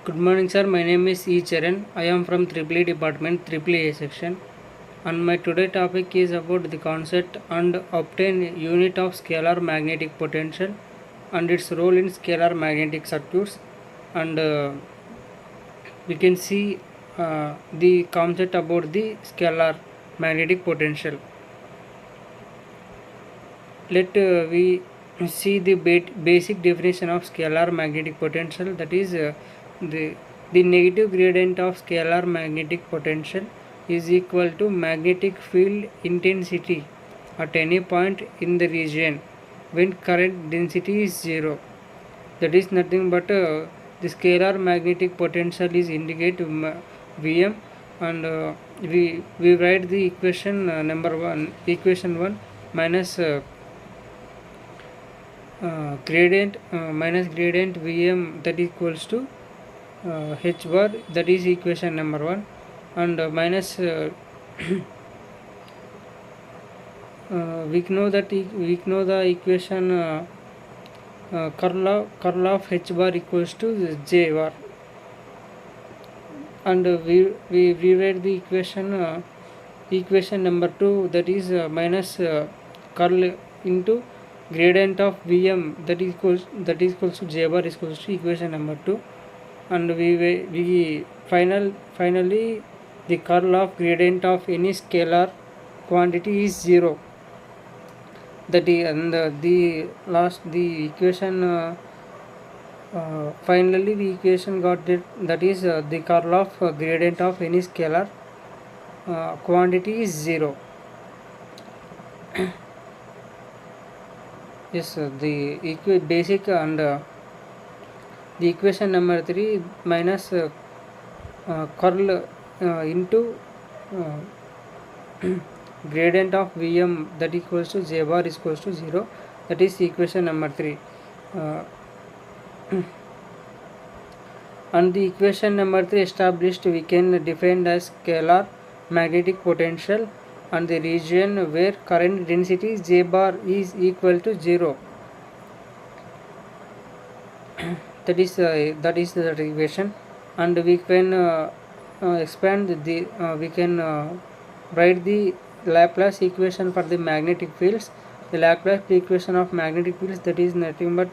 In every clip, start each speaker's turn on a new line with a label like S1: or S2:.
S1: Good morning, sir. My name is E. Charan. I am from Triple E Department, Triple A section. And my today topic is about the concept and obtain unit of scalar magnetic potential and its role in scalar magnetic circuits. And we can see the concept about the scalar magnetic potential. Let we see the basic definition of scalar magnetic potential, that is the negative gradient of scalar magnetic potential is equal to magnetic field intensity at any point in the region when current density is 0. That is nothing but the scalar magnetic potential is indicate Vm, and we write the equation number 1, equation 1 minus gradient minus gradient Vm, that equals to h bar, that is equation number 1, and minus we know the equation curl of h bar equals to j bar, and we rewrite the equation number 2, that is minus curl into gradient of Vm, that is equals to j bar is equals to equation number 2, and we finally the curl of gradient of any scalar quantity is 0. That is, and the equation finally the equation got it, that is the curl of gradient of any scalar quantity is 0. Yes, the basic and the equation number 3 minus curl into gradient of Vm, that equals to j bar is equals to 0. That is equation number 3. And the equation number 3 established, we can define as scalar magnetic potential and the region where current density j bar is equal to 0. that is the equation, and we can expand the we can write the Laplace equation for the magnetic fields. The Laplace equation of magnetic fields, that is nothing but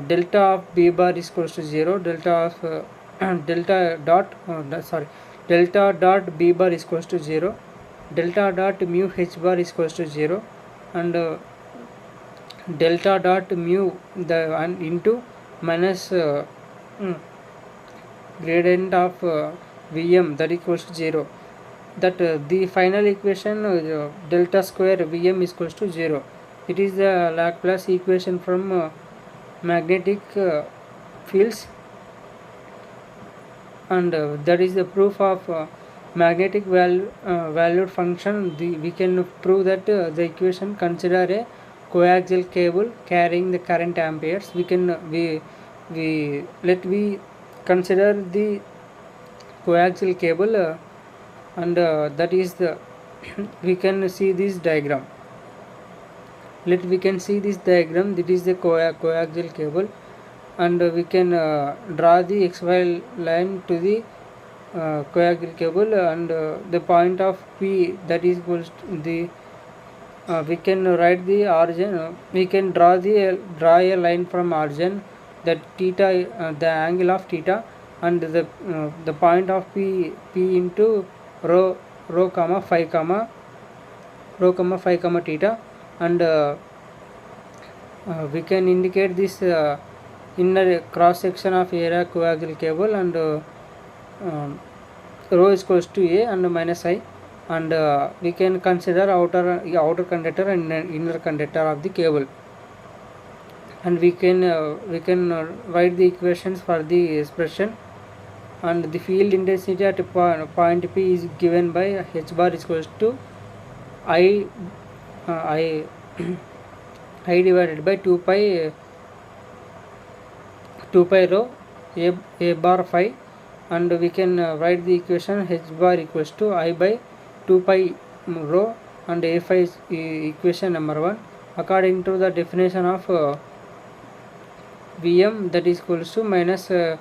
S1: delta of b bar is equals to 0, delta dot b bar is equals to 0, delta dot mu h bar is equals to 0, and delta dot mu into minus gradient of Vm, that equals to 0. That the final equation delta square Vm is equals to 0. It is the Laplace equation from magnetic fields, and that is the proof of magnetic valued function. We can prove that the equation consider a coaxial cable carrying the current amperes. We consider the coaxial cable and that is the we can see this diagram. We can see this diagram. That is the coaxial cable, and we can draw the XY line to the coaxial cable, and the point of P, that is equals to the we can write the origin. We can draw a line from origin, that theta, the angle of theta, and the point of P into rho comma phi comma theta, and we can indicate this inner cross section of area coaxial cable, and rho is equals to a and minus I, and we can consider outer conductor and inner conductor of the cable, and we can write the equations for the expression. And the field intensity at point P is given by h bar is equals to I divided by 2 pi rho a bar phi, and we can write the equation h bar equals to I by 2 pi rho, and a phi is equation number 1. According to the definition of Vm that is equals to minus that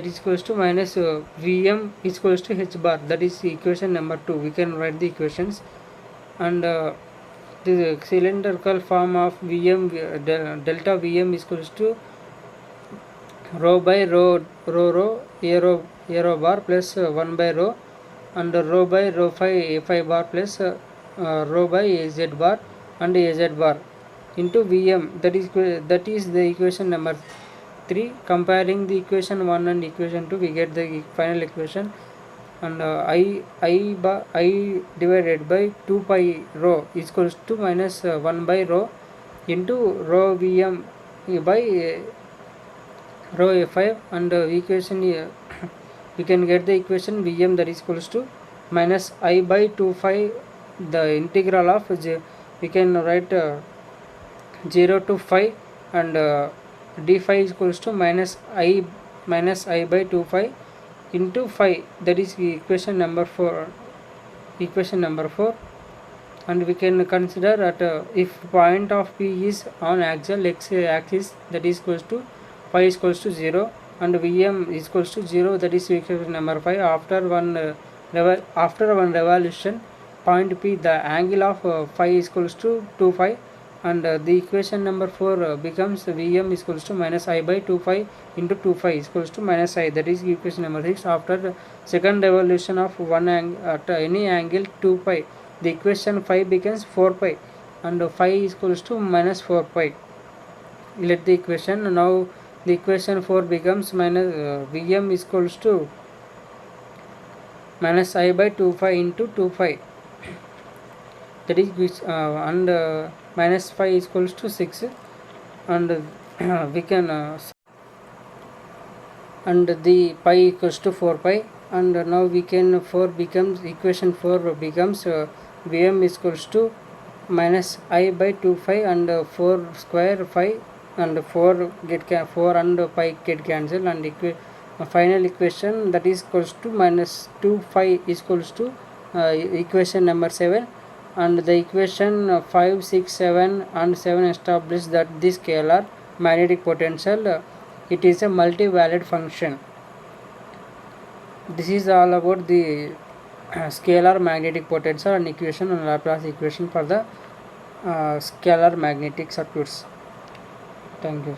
S1: is equals to minus Vm is equals to h bar. That is equation number 2. We can write the equations. And the cylindrical form of Vm delta Vm is equals to rho by rho aero bar plus 1 by rho, and rho by rho phi bar plus rho by z bar and az bar into Vm. That is the equation number 3. Comparing the equation 1 and equation 2, we get the final equation. And I divided by 2 pi rho is equals to minus 1 by rho into rho Vm by rho f5, and equation we can get the equation Vm that is equals to minus I by 2 phi, the integral of we can write 0 to phi, and d phi is equals to minus I by 2 phi into phi. That is equation number 4. And we can consider at if point of P is on axial x axis, that is equals to phi is equals to 0 and Vm is equals to 0. That is equation number 5. After one revolution, point P, the angle of phi is equals to 2 phi, and the equation number 4 becomes Vm is equals to minus I by 2 phi into 2 phi is equals to minus I. That is equation number 6. After the second revolution of one at any angle 2 pi, the equation phi becomes 4 pi, and phi is equals to minus 4 pi. Let the equation now. The equation 4 becomes minus Vm is equals to minus I by 2 phi into 2 phi. That is which and minus phi is equals to 6, and we can and the pi equals to 4 pi, and now we can 4 becomes equation 4 becomes Vm is equals to minus I by 2 phi and 4 square phi, and 4 and pi get cancelled, and final equation that is equals to minus 2 phi is equals to equation number 7. And the equation 5, 6, 7 and 7 establish that this scalar magnetic potential it is a multi-valued function. This is all about the scalar magnetic potential and equation and Laplace equation for the scalar magnetic circuits. Thank you.